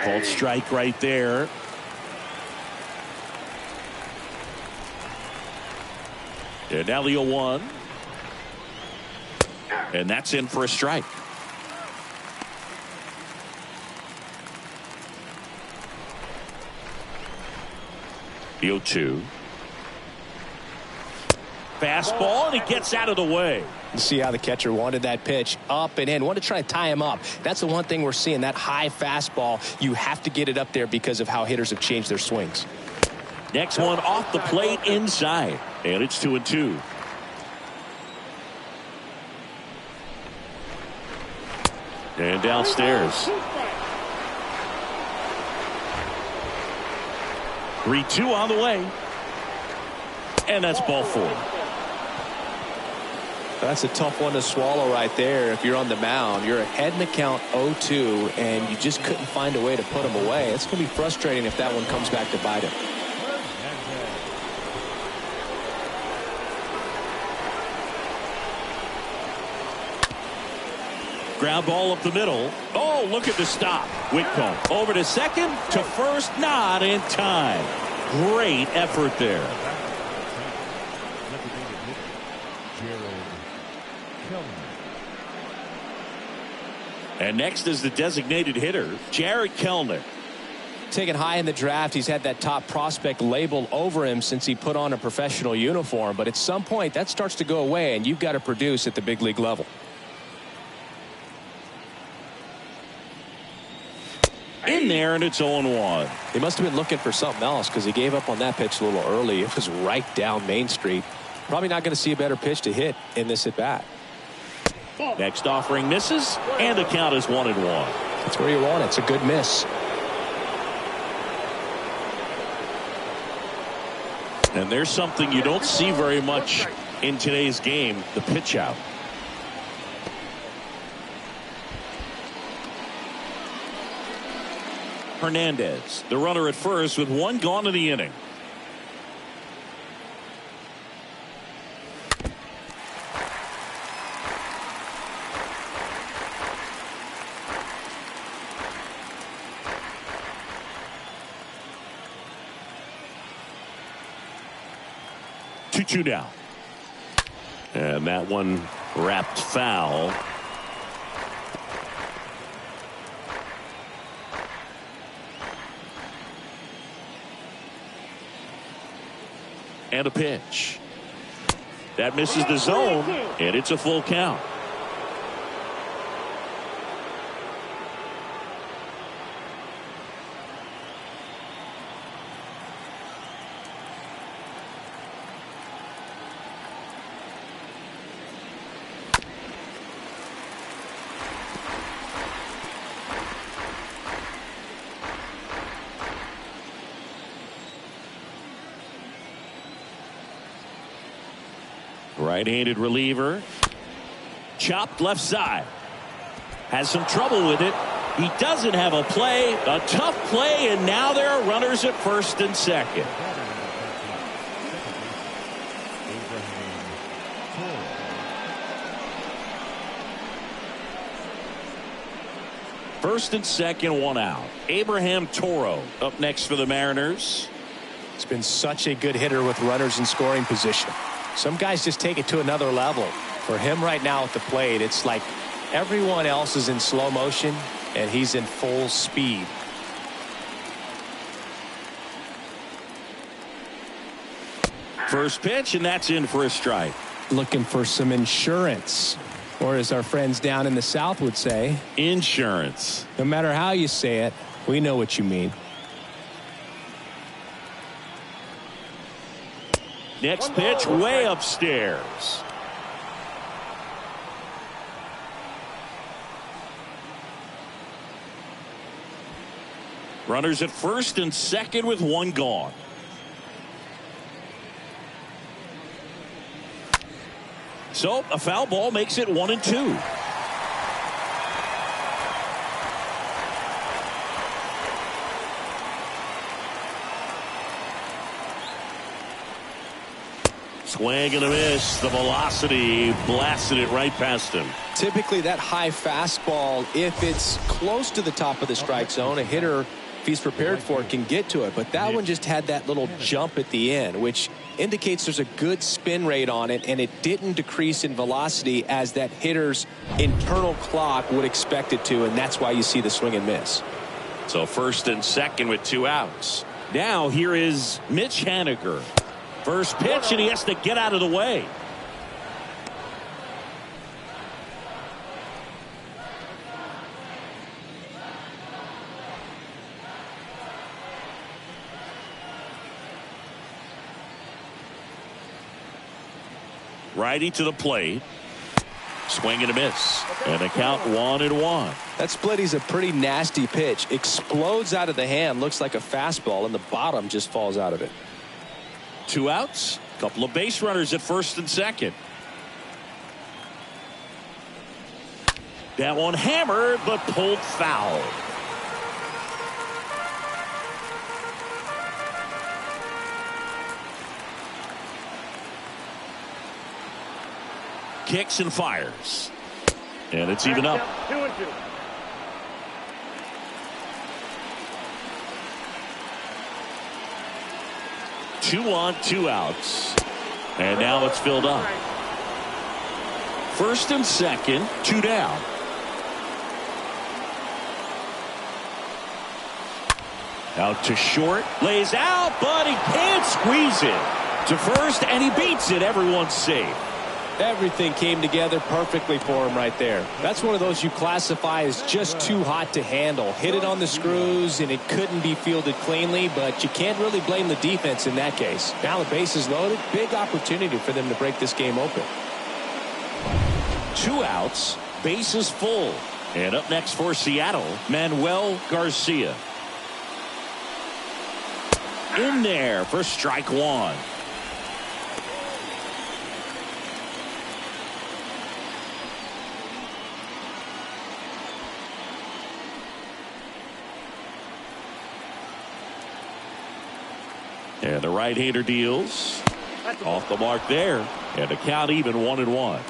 Called strike right there. And now the 0-1. And that's in for a strike. The 0-2. Fastball, and he gets out of the way.
See how the catcher wanted that pitch up and in. Want to try to tie him up. That's the one thing we're seeing, that high fastball. You have to get it up there because of how hitters have changed their swings.
Next one off the plate inside. And it's 2-2. And downstairs. 3-2 on the way. And that's ball 4.
That's a tough one to swallow right there. If you're on the mound, you're ahead in the count 0-2, and you just couldn't find a way to put him away. It's going to be frustrating if that one comes back to bite him.
Ground ball up the middle. Oh, look at the stop. Whitcomb over to second, to first, not in time. Great effort there. And next is the designated hitter, Jared Kellner.
Taken high in the draft, he's had that top prospect label over him since he put on a professional uniform. But at some point, that starts to go away, and you've got to produce at the big league level.
In there, and it's 0-1.
He must have been looking for something else because he gave up on that pitch a little early. It was right down Main Street. Probably not going to see a better pitch to hit in this at bat.
Next offering misses, and the count is 1-1.
That's where you want it. It's a good miss.
And there's something you don't see very much in today's game, the pitch out. Hernandez, the runner at first with one gone in the inning. Two down. And that one wrapped foul. And a pitch. That misses the zone, and it's a full count. Right-handed reliever. Chopped left side. Has some trouble with it. He doesn't have a play. A tough play, and now there are runners at first and second. First and second, one out. Abraham Toro up next for the Mariners.
It's been such a good hitter with runners in scoring position. Some guys just take it to another level. For him right now at the plate, it's like everyone else is in slow motion and he's in full speed.
First pitch, and that's in for a strike.
Looking for some insurance, or as our friends down in the South would say,
insurance.
No matter how you say it, we know what you mean.
Next pitch, way upstairs. Runners at first and second with one gone. So a foul ball makes it 1-2. Swing and a miss. The velocity blasted it right past him.
Typically that high fastball, if it's close to the top of the strike zone, a hitter, if he's prepared for it, can get to it. But that one just had that little jump at the end, which indicates there's a good spin rate on it, and it didn't decrease in velocity as that hitter's internal clock would expect it to, and that's why you see the swing and miss.
So first and second with two outs. Now here is Mitch Haniger. First pitch, and he has to get out of the way. Righty to the plate. Swing and a miss. And a count 1-1.
That splitty's a pretty nasty pitch. Explodes out of the hand. Looks like a fastball, and the bottom just falls out of it.
Two outs. Couple of base runners at first and second. That one hammered, but pulled foul. Kicks and fires. And it's even up.
2-2.
Two on, two outs. And now it's filled up. First and second, two down. Out to short. Lays out, but he can't squeeze it. To first, and he beats it. Everyone's safe.
Everything came together perfectly for him right there. That's one of those you classify as just too hot to handle. Hit it on the screws, and it couldn't be fielded cleanly, but you can't really blame the defense in that case. Now the base is loaded. Big opportunity for them to break this game open.
Two outs, bases full. And up next for Seattle, Manuel Garcia. In there for strike one. And the right-hander deals. Off the mark there. And the count even 1-1.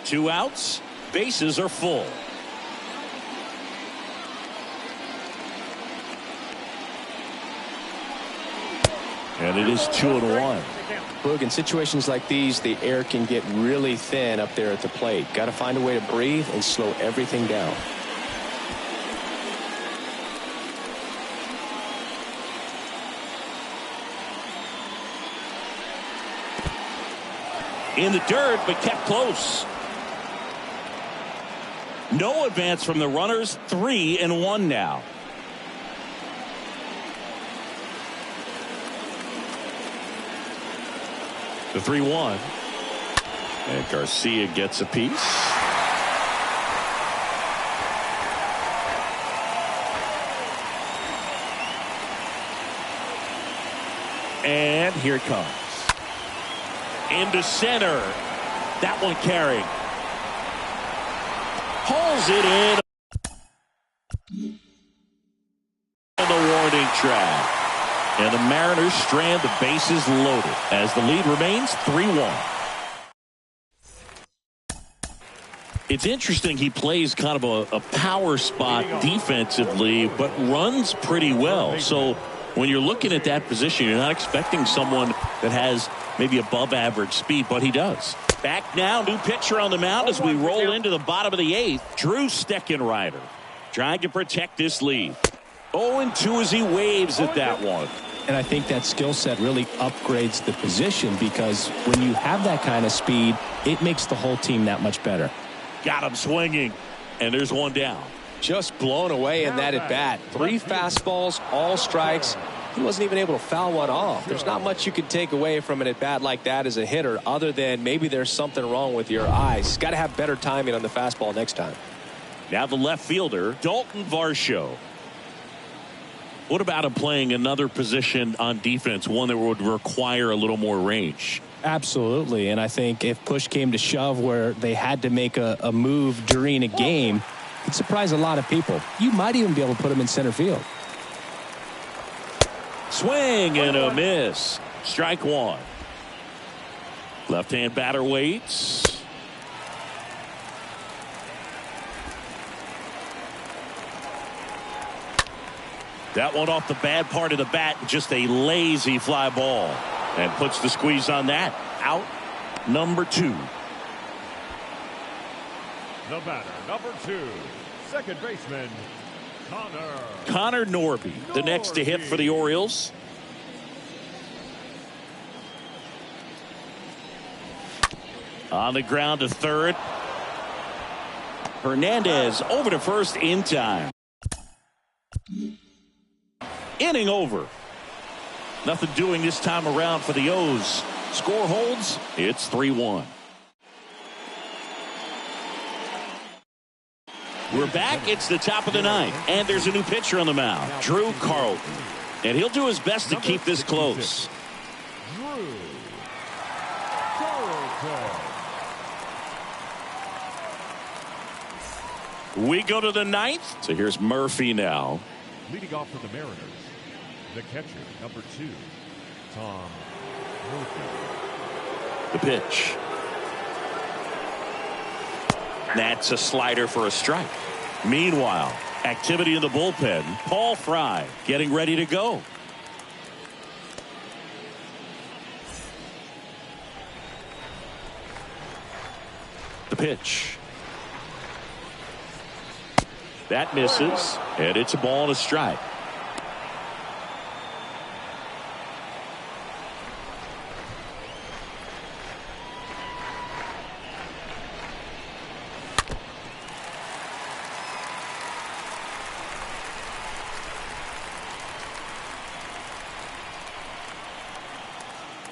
Two outs. Bases are full. And it is 2-1.
Boog, in situations like these, the air can get really thin up there at the plate. Got to find a way to breathe and slow everything down.
In the dirt, but kept close. No advance from the runners. 3-1 now. The 3-1. And Garcia gets a piece. And here it comes. Into center. That one carrying. Hauls it in. On the warning track. And the Mariners strand the bases loaded as the lead remains 3-1. It's interesting he plays kind of a power spot defensively, but runs pretty well. So when you're looking at that position, you're not expecting someone that has maybe above average speed, but he does. Back now, new pitcher on the mound as we roll into the bottom of the eighth. Drew Steckenrider trying to protect this lead. 0-2 as he waves at that one.
And I think that skill set really upgrades the position, because when you have that kind of speed, it makes the whole team that much better.
Got him swinging, and there's one down.
Just blown away in that at bat. 3 fastballs, all strikes. He wasn't even able to foul one off. There's not much you can take away from an at bat like that as a hitter, other than maybe there's something wrong with your eyes. Got to have better timing on the fastball next time.
Now the left fielder, Dalton Varsho. What about him playing another position on defense, one that would require a little more range?
Absolutely, and I think if push came to shove where they had to make a move during a game, it'd surprise a lot of people. You might even be able to put him in center field.
Swing and a miss. Strike one. Left-hand batter waits. That one off the bad part of the bat, just a lazy fly ball. And puts the squeeze on that. Out number 2.
The batter, number 2, second baseman,
Connor Norby, the next to hit for the Orioles. On the ground to third. Hernandez over to first in time. Inning over. Nothing doing this time around for the O's. Score holds. It's 3-1. We're back. It's the top of the ninth, and there's a new pitcher on the mound, Drew Carlton, and he'll do his best to keep this close.
Drew Carlton.
We go to the ninth. So here's Murphy now.
Leading off for the Mariners, the catcher, number 2, Tom Murphy.
The pitch. That's a slider for a strike. Meanwhile, activity in the bullpen. Paul Fry getting ready to go. The pitch. That misses, and it's a ball and a strike.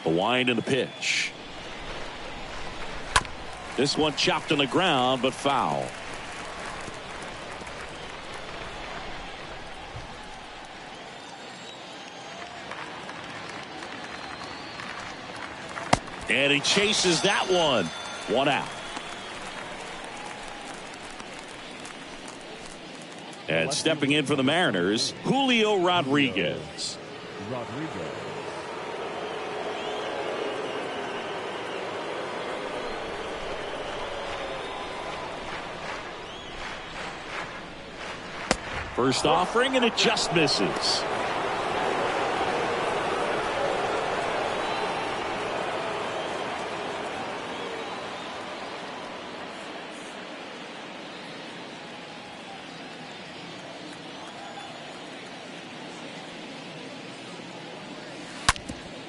The wind and the pitch. This one chopped on the ground, but foul. And he chases that one. One out. And stepping in for the Mariners, Julio Rodriguez. First offering, and it just misses.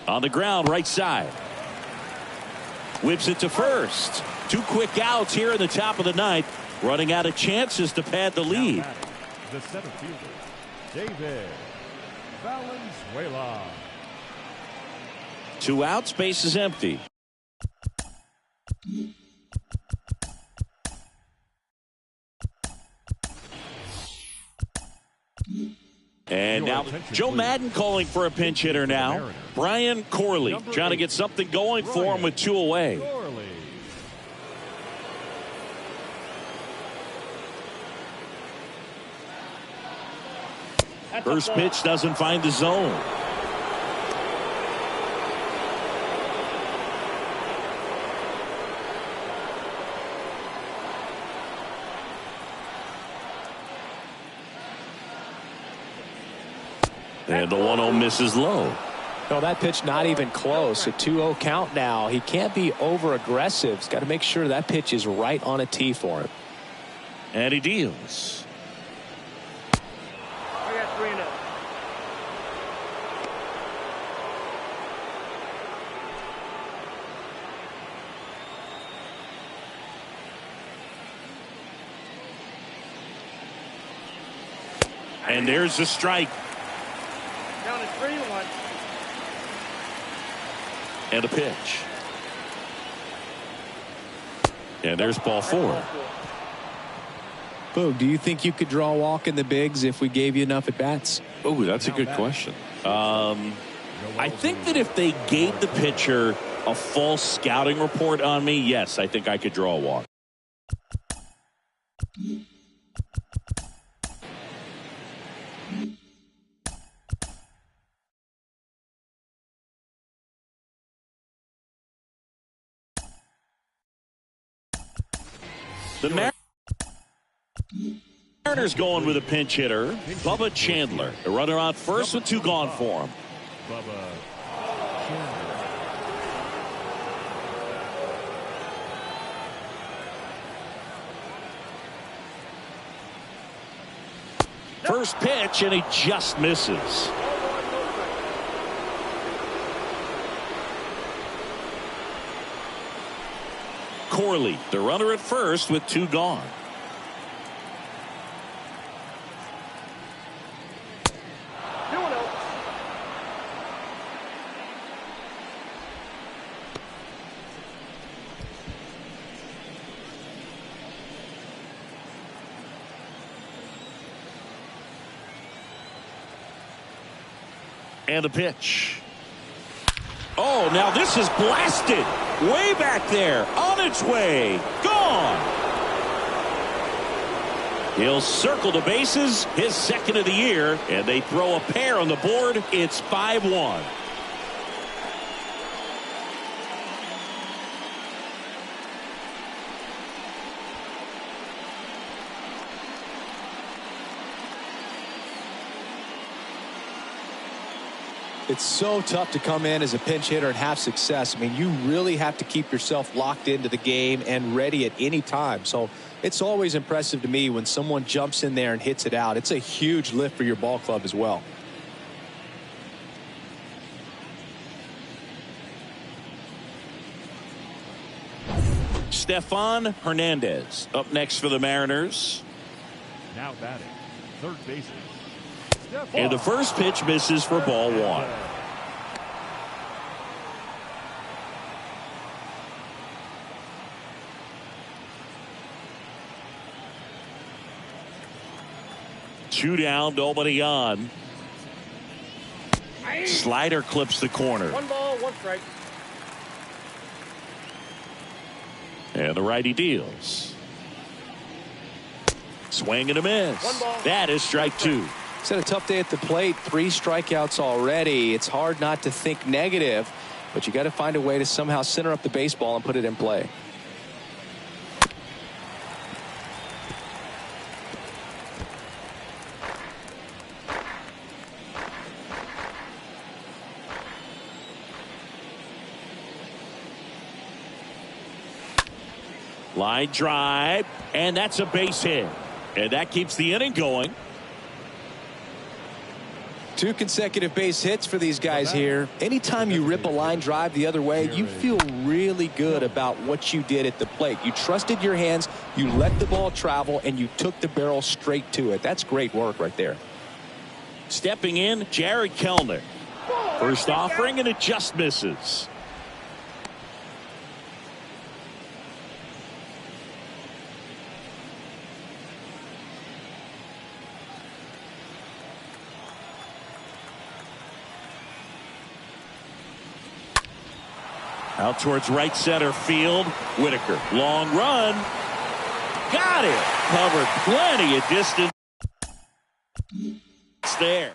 On the ground, right side. Whips it to first. 2 quick outs here in the top of the ninth. Running out of chances to pad the lead.
The center fielder, David Valenzuela.
2 outs, base is empty. And
Your
now
attention,
Joe
please.
Madden calling for a pinch hitter now.
Mariners.
Brian Corley
Number
trying to
8,
get something going for him
Brian
with 2 away.
Corley.
That's a
First
ball.
pitch doesn't find the zone. And the 1-0 misses low.
No, that pitch not even close. A 2-0 count now. He can't be over aggressive. He's got to make sure that pitch is right on a tee for him.
And he deals.
I got 3-0.
And there's the strike.
Down to 3-1.
And a pitch. And there's ball 4.
Boog, do you think you could draw a walk in the bigs if we gave you enough at bats?
Oh, that's a good question. I think that if they gave the pitcher a false scouting report on me, yes, I think I could draw a walk. The Mariners going with a pinch hitter, Bubba Chandler. The runner on first with 2 gone for him.
Bubba Chandler.
First pitch, and he just misses. Corley, the runner at first with 2 gone. And a pitch. Oh, now this is blasted. Way back there. On its way. Gone. He'll circle the bases. His second of the year. And they throw a pair on the board. It's 5-1.
It's so tough to come in as a pinch hitter and have success. I mean, you really have to keep yourself locked into the game and ready at any time. So it's always impressive to me when someone jumps in there and hits it out. It's a huge lift for your ball club as well.
Stefan Hernandez up next for the Mariners.
Now batting, third baseman.
And the first pitch misses for ball 1. Two down, nobody on. Slider clips the corner.
1 ball, 1 strike.
And the righty deals. Swing and a miss. That is strike 2.
He's had a tough day at the plate. 3 strikeouts already. It's hard not to think negative, but you got to find a way to somehow center up the baseball and put it in play.
Line drive, and that's a base hit. And that keeps the inning going.
2 consecutive base hits for these guys here. Anytime you rip a line drive the other way, you feel really good about what you did at the plate. You trusted your hands, you let the ball travel, and you took the barrel straight to it. That's great work right there.
Stepping in, Jared Kellner. First offering, and it just misses. Out towards right center field. Whitaker. Long run. Got it. Covered plenty of distance there.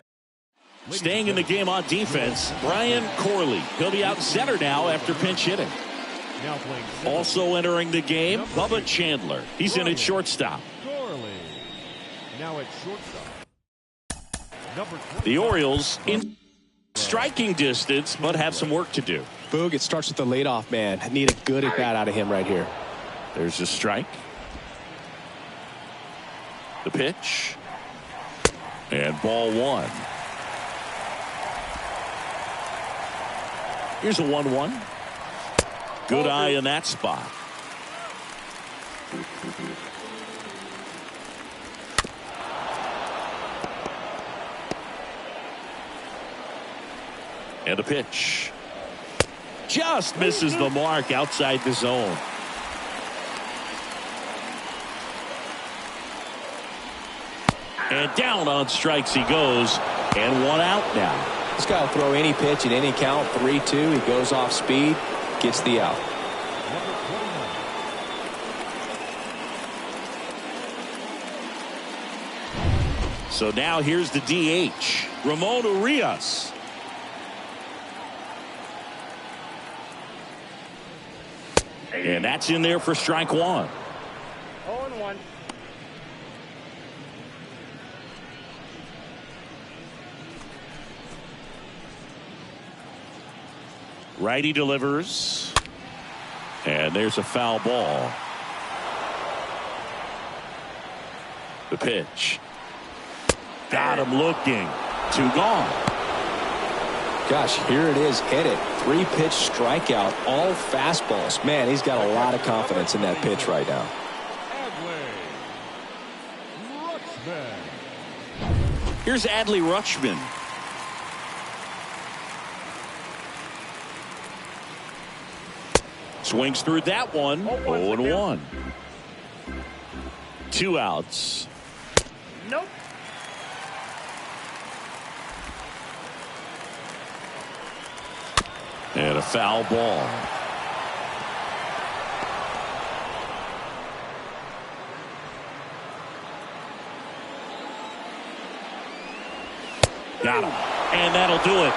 Staying in the game on defense, Brian Corley. He'll be out center now after pinch hitting.
Now playing center.
Also entering the game, Bubba Chandler. He's in at shortstop.
Corley. Now at shortstop. Number 20.
The Orioles in striking distance, but have some work to do.
Boog, it starts with the leadoff man. I need a good at bat out of him right here.
There's a strike. The pitch. And ball one. Here's a 1-1. Good eye in that spot. And the pitch. Just misses the mark outside the zone. And down on strikes he goes. And one out now.
This guy will throw any pitch at any count. 3-2. He goes off speed. Gets the out.
Number 29.
So now here's the DH. Ramon Urias. And that's in there for strike one.
0-1.
Righty delivers. And there's a foul ball. The pitch. Got him looking. 2 gone.
Gosh, here it is. Hit it. 3-pitch strikeout. All fastballs. Man, he's got a lot of confidence in that pitch right now.
Here's Adley Rutschman. Swings through that one. 0-1. 2 outs.
Nope.
And a foul ball. Got him. And that'll do it.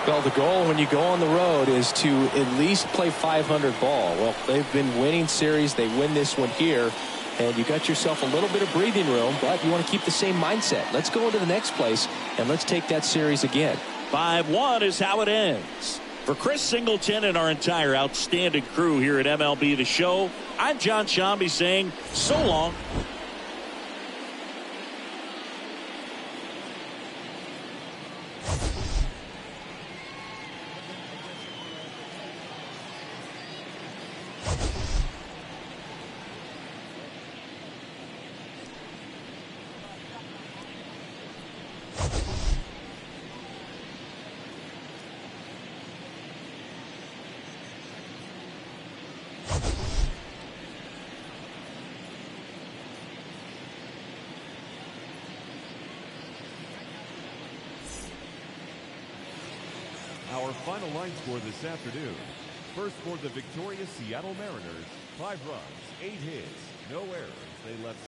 Well, the goal when you go on the road is to at least play 500 ball. Well, they've been winning series. They win this one here. And you got yourself a little bit of breathing room, but you want to keep the same mindset. Let's go into the next place, and let's take that series again.
5-1 is how it ends. For Chris Singleton and our entire outstanding crew here at MLB The Show, I'm John Shambi saying so long.
Our final line score this afternoon. First for the victorious Seattle Mariners, 5 runs, 8 hits, no errors. They left